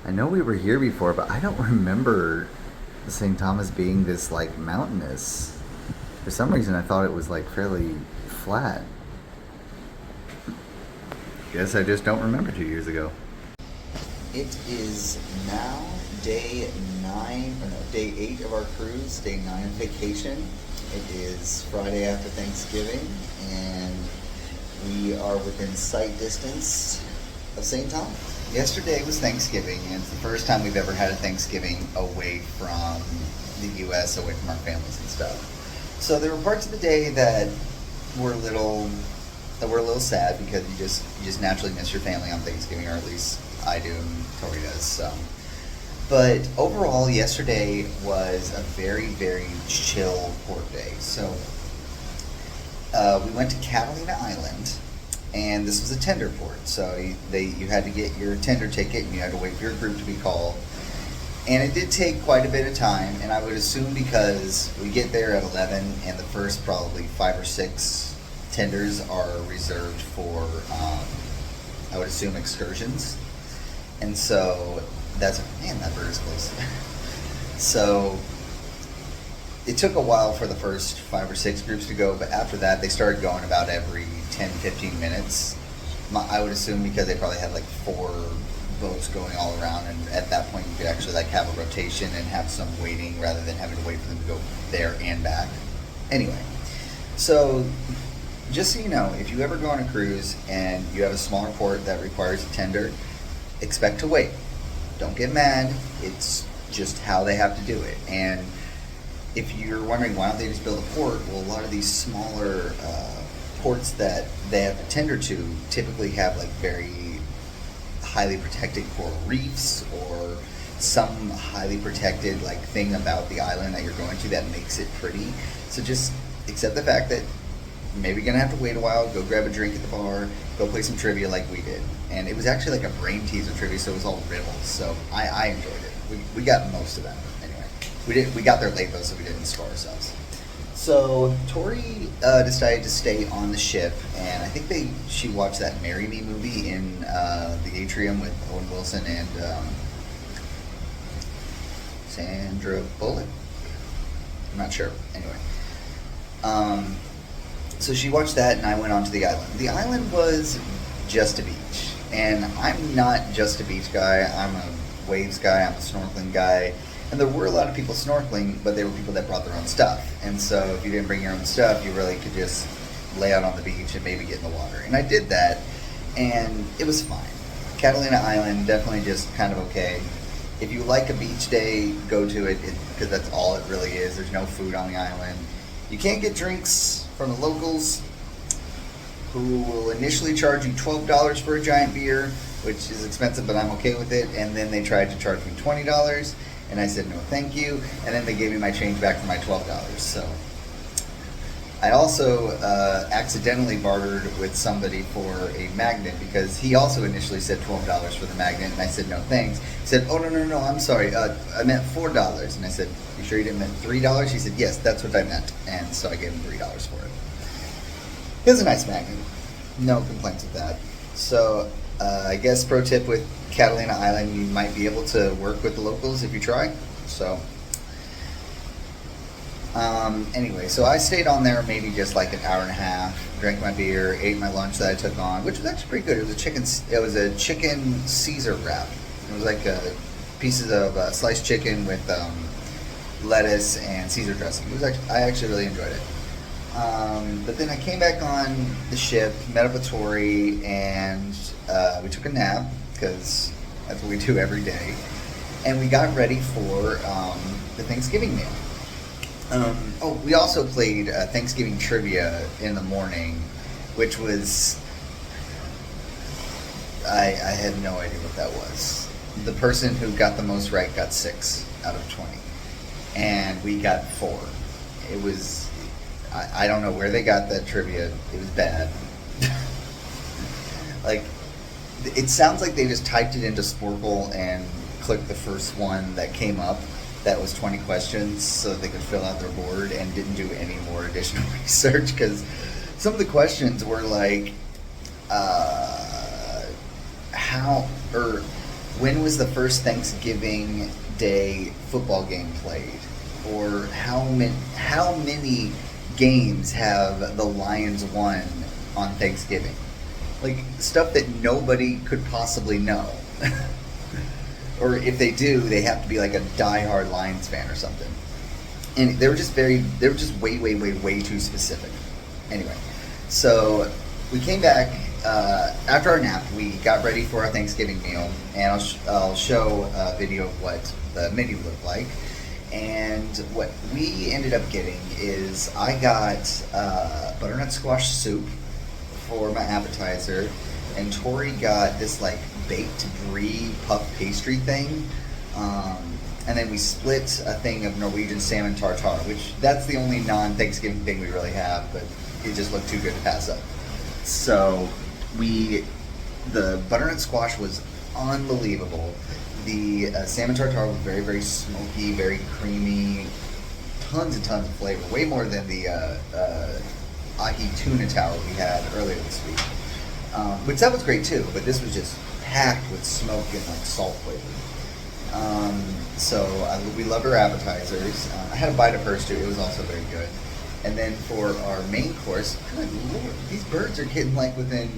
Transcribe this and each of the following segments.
I know we were here before, but I don't remember St. Thomas being this like mountainous. For some reason, I thought it was like fairly flat. Guess I just don't remember 2 years ago. It is now day 9, or no, day 8 of our cruise, day 9 of vacation. It is Friday after Thanksgiving, and we are within sight distance of St. Thomas. Yesterday was Thanksgiving, and it's the first time we've ever had a Thanksgiving away from the U.S., away from our families and stuff. So there were parts of the day that were a little sad because you just naturally miss your family on Thanksgiving, or at least I do, and Tori does. So, but overall, yesterday was a very, very chill port day. So we went to Catalina Island, and this was a tender port. So you had to get your tender ticket, and you had to wait for your group to be called. And it did take quite a bit of time, and I would assume because we get there at 11, and the first probably 5 or 6 tenders are reserved for, I would assume, excursions. And so that bird is close. So it took a while for the first 5 or 6 groups to go, but after that they started going about every 10-15 minutes. I would assume because they probably had like 4 boats going all around, and at that point you could actually like have a rotation and have some waiting rather than having to wait for them to go there and back. Anyway, so just so you know, if you ever go on a cruise and you have a smaller port that requires a tender, expect to wait. Don't get mad. It's just how they have to do it. And if you're wondering why don't they just build a port, well, a lot of these smaller ports that they have to tender to typically have like very highly protected coral reefs or some highly protected like thing about the island that you're going to that makes it pretty. So just accept the fact that maybe you're gonna have to wait a while, go grab a drink at the bar, go play some trivia like we did. And it was actually like a brain teaser trivia, so it was all riddles. So I enjoyed it. We got most of them. Anyway, we got there late though, so we didn't score ourselves. So Tori decided to stay on the ship, and I think she watched that Marry Me movie in the atrium with Owen Wilson and Sandra Bullock. I'm not sure. Anyway, so she watched that, and I went on to the island. The island was just a beach, and I'm not just a beach guy. I'm a waves guy. I'm a snorkeling guy. And there were a lot of people snorkeling, but they were people that brought their own stuff. And so if you didn't bring your own stuff, you really could just lay out on the beach and maybe get in the water. And I did that, and it was fine. Catalina Island, definitely just kind of okay. If you like a beach day, go to it, because that's all it really is. There's no food on the island. You can't get drinks from the locals, who will initially charge you $12 for a giant beer, which is expensive, but I'm okay with it. And then they tried to charge me $20. And I said, no, thank you. And then they gave me my change back for my $12. So I also accidentally bartered with somebody for a magnet, because he also initially said $12 for the magnet. And I said, no, thanks. He said, oh, no, I'm sorry. I meant $4. And I said, you sure you didn't mean $3? He said, yes, that's what I meant. And so I gave him $3 for it. It was a nice magnet. No complaints with that. So I guess pro tip with Catalina Island, you might be able to work with the locals if you try. So anyway, so I stayed on there maybe just like an hour and a half, drank my beer, ate my lunch that I took on, which was actually pretty good. It was a chicken Caesar wrap. It was like pieces of sliced chicken with lettuce and Caesar dressing. I actually really enjoyed it. But then I came back on the ship, met up with Tori, and we took a nap, because that's what we do every day. And we got ready for the Thanksgiving meal. We also played Thanksgiving trivia in the morning, which was, I had no idea what that was. The person who got the most right got 6 out of 20. And we got 4. It was, I don't know where they got that trivia. It was bad. Like, it sounds like they just typed it into Sporkle and clicked the first one that came up that was 20 questions so that they could fill out their board, and didn't do any more additional research, because some of the questions were like, how, or when was the first Thanksgiving Day football game played? Or how many games have the Lions won on Thanksgiving? Like, stuff that nobody could possibly know. Or if they do, they have to be like a diehard Lions fan or something. And they were just way too specific. Anyway, so we came back after our nap. We got ready for our Thanksgiving meal, and I'll show a video of what the menu looked like. And what we ended up getting is I got butternut squash soup for my appetizer, and Tori got this like baked brie puff pastry thing. And then we split a thing of Norwegian salmon tartare, which that's the only non-Thanksgiving thing we really have, but it just looked too good to pass up. So the butternut squash was unbelievable. The salmon tartare was very, very smoky, very creamy, tons and tons of flavor, way more than the ahi tuna tower we had earlier this week. Which that was great too, but this was just packed with smoke and like salt flavor. We loved our appetizers. I had a bite of hers too. It was also very good. And then for our main course, good lord, these birds are getting like within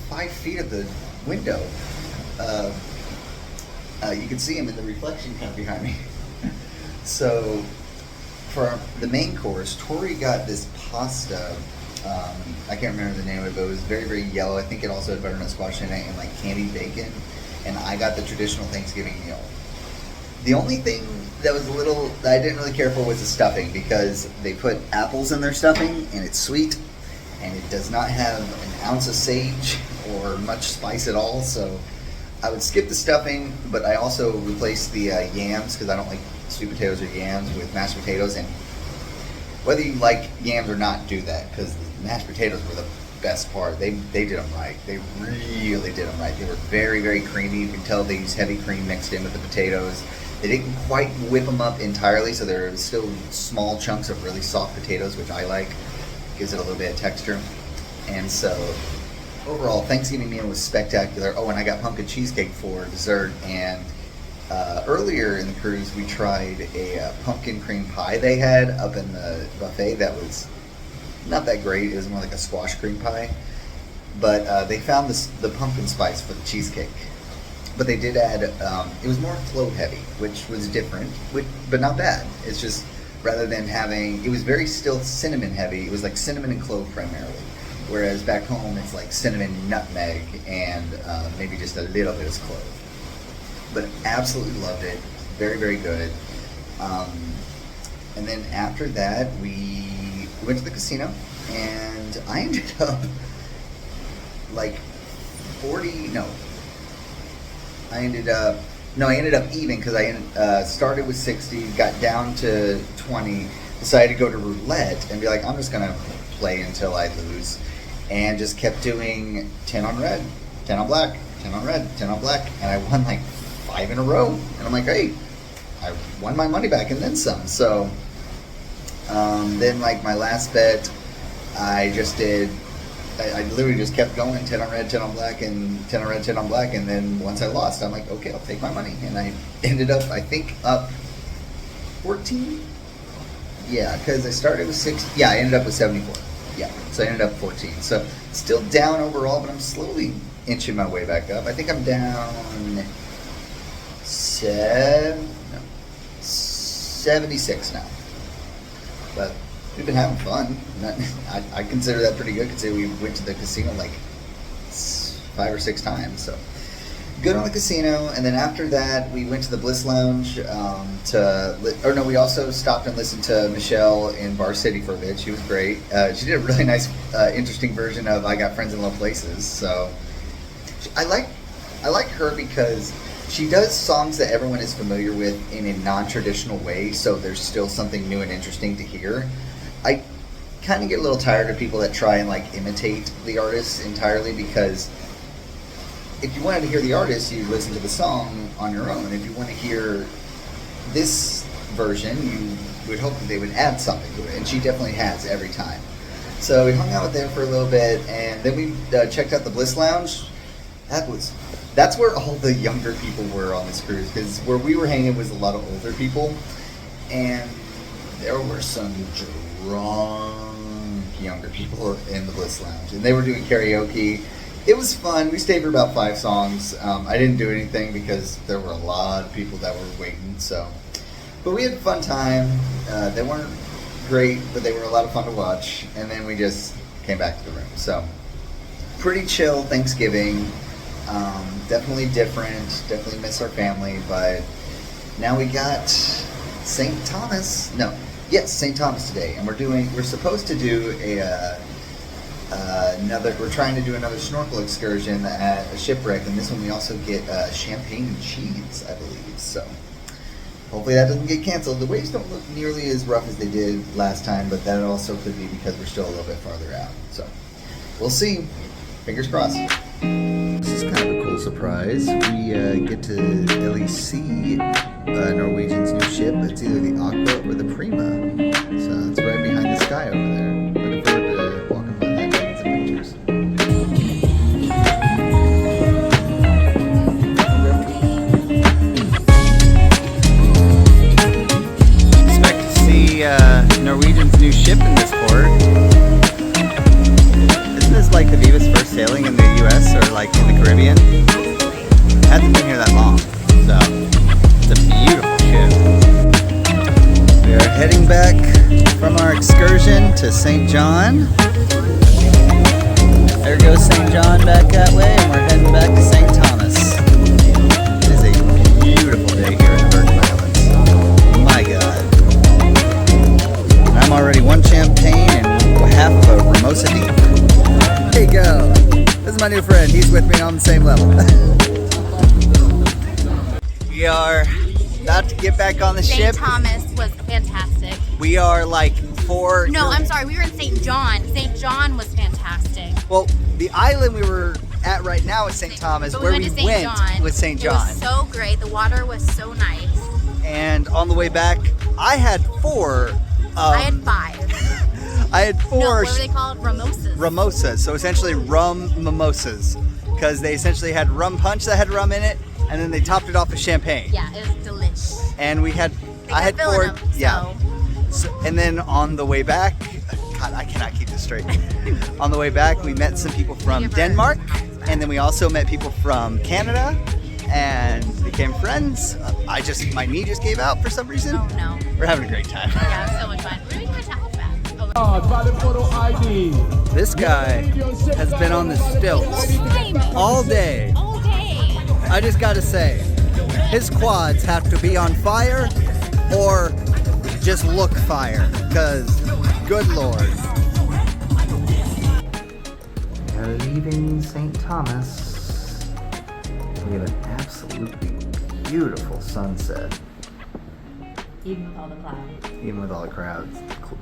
5 feet of the window. You can see them in the reflection kind of behind me. So for the main course, Tori got this pasta. I can't remember the name of it, but it was very, very yellow. I think it also had butternut squash in it and like candied bacon. And I got the traditional Thanksgiving meal. The only thing that I didn't really care for was the stuffing, because they put apples in their stuffing and it's sweet and it does not have an ounce of sage or much spice at all. So I would skip the stuffing, but I also replaced the yams, because I don't like sweet potatoes or yams, with mashed potatoes. And whether you like yams or not, do that, because the mashed potatoes were the best part. They did them right. They really did them right. They were very, very creamy. You can tell they used heavy cream mixed in with the potatoes. They didn't quite whip them up entirely, so there were still small chunks of really soft potatoes, which I like. Gives it a little bit of texture. And so overall, Thanksgiving meal was spectacular. Oh, and I got pumpkin cheesecake for dessert. And earlier in the cruise, we tried a pumpkin cream pie they had up in the buffet. That was not that great. It was more like a squash cream pie. But they found the pumpkin spice for the cheesecake. But they did add, it was more clove heavy, which was different, but not bad. It's just, rather than having, it was very still cinnamon heavy. It was like cinnamon and clove primarily. Whereas back home, it's like cinnamon, nutmeg, and maybe just a little bit of clove. But absolutely loved it. Very, very good. And then after that, we went to the casino, and I ended up like I ended up even, because I started with 60, got down to 20, decided to go to roulette and be like, I'm just going to play until I lose, and just kept doing 10 on red, 10 on black, 10 on red, 10 on black, and I won like 5 in a row, and I'm like, hey, I won my money back and then some. So then like my last bet, I literally just kept going, 10 on red, 10 on black, and 10 on red, 10 on black, and then once I lost, I'm like, okay, I'll take my money. And I ended up, I think, up 14? Yeah, because I started with 60. Yeah, I ended up with 74. Yeah, so I ended up 14. So still down overall, but I'm slowly inching my way back up. I think I'm down 76 now. But we've been having fun. I consider that pretty good, considering we went to the casino like 5 or 6 times. So good on the casino. And then after that, we went to the Bliss Lounge we also stopped and listened to Michelle in Bar City for a bit. She was great. She did a really nice, interesting version of I Got Friends in Low Places. So I like her because she does songs that everyone is familiar with in a non-traditional way, so there's still something new and interesting to hear. I kind of get a little tired of people that try and like imitate the artist entirely, because if you wanted to hear the artist, you listen to the song on your own. If you want to hear this version, you would hope that they would add something to it, and she definitely has every time. So we hung out with them for a little bit, and then we checked out the Bliss Lounge. That was That's where all the younger people were on this cruise, because where we were hanging was a lot of older people, and there were some drunk younger people in the Bliss Lounge, and they were doing karaoke. It was fun. We stayed for about 5 songs. I didn't do anything because there were a lot of people that were waiting. But we had a fun time. They weren't great, but they were a lot of fun to watch. And then we just came back to the room. So pretty chill Thanksgiving. Definitely different. Definitely miss our family. But now we got St. Thomas. No, yes, St. Thomas today, and we're supposed to do we're trying to do another snorkel excursion at a shipwreck, and this one we also get champagne and cheese, I believe. So hopefully that doesn't get canceled. The waves don't look nearly as rough as they did last time, but that also could be because we're still a little bit farther out. So we'll see. Fingers crossed. This is kind of a cool surprise. We get to at least see Norwegian's new ship. It's either the Aqua or the Prima. So it's right behind the sky over there. Looking forward to walking by that, taking some pictures. Expect to see Norwegian's new ship in this port. Isn't this like the Viva's first sailing in the U.S. or like in the Caribbean? It hasn't been here that long, so it's a beautiful ship. We are heading back from our excursion to St. John. There goes St. John back that way, and we're heading back to St. Thomas. It is a beautiful day here in the Virgin Islands. My God. And I'm already one champagne and half of a Ramosa deep. There you go. This is my new friend. He's with me on the same level. We are about to get back on the ship. St. Thomas was fantastic. We are like 4... No, I'm sorry. We were in St. John. St. John was fantastic. Well, the island we were at right now is St. Thomas, but where we went to went John. with St. John. It was so great. The water was so nice. And on the way back, I had 4... I had 5. I had 4... No, what were they called? Ramosas. Ramosas. So essentially rum mimosas. Because they essentially had rum punch that had rum in it, and then they topped it off with champagne. Yeah, it was delicious. And we had... I had 4... Them, yeah. So, and then on the way back... God, I cannot keep this straight. On the way back, we met some people from Denmark, and then we also met people from Canada, and became friends. My knee just gave out for some reason. Oh no. We're having a great time. Yeah, it was so much fun. Where did we get my towel back? This guy has been on the stilts all day. All day. I just gotta say, his quads have to be on fire or just look fire, because good Lord. We're leaving St. Thomas. We have an absolutely beautiful sunset. Even with all the clouds. Even with all the crowds.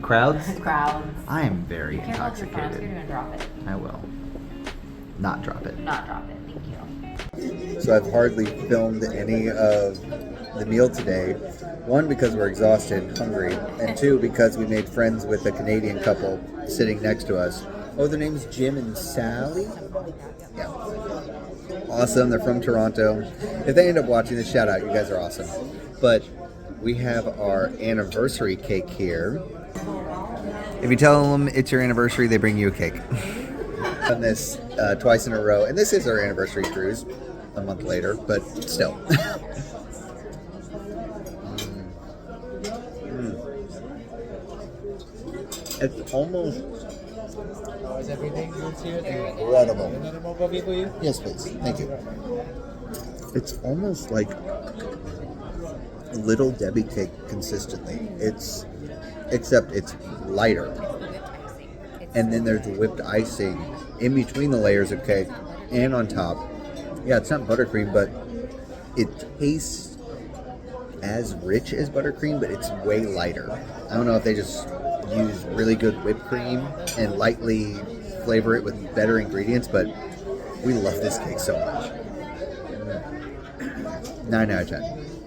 Crowds? Crowds. I am very Careful with your phone. intoxicated. You're gonna drop it. I will. Not drop it. Not drop it. Thank you. So I've hardly filmed any of the meal today. 1, because we're exhausted and hungry, and 2, because we made friends with a Canadian couple sitting next to us. Oh, their name's Jim and Sally? Yeah. Awesome. They're from Toronto. If they end up watching this, shout out. You guys are awesome. But we have our anniversary cake here. If you tell them it's your anniversary, they bring you a cake. Done this twice in a row, and this is our anniversary cruise a month later, but still. It's almost... How is everything? Good here? incredible. Another more coffee for you? Yes, please. Thank you. It's almost like Little Debbie cake consistently. Except it's lighter. And then there's whipped icing in between the layers of cake and on top. Yeah, it's not buttercream, but it tastes as rich as buttercream, but it's way lighter. I don't know if they just use really good whipped cream and lightly flavor it with better ingredients, but we love this cake so much. 9 out of 10.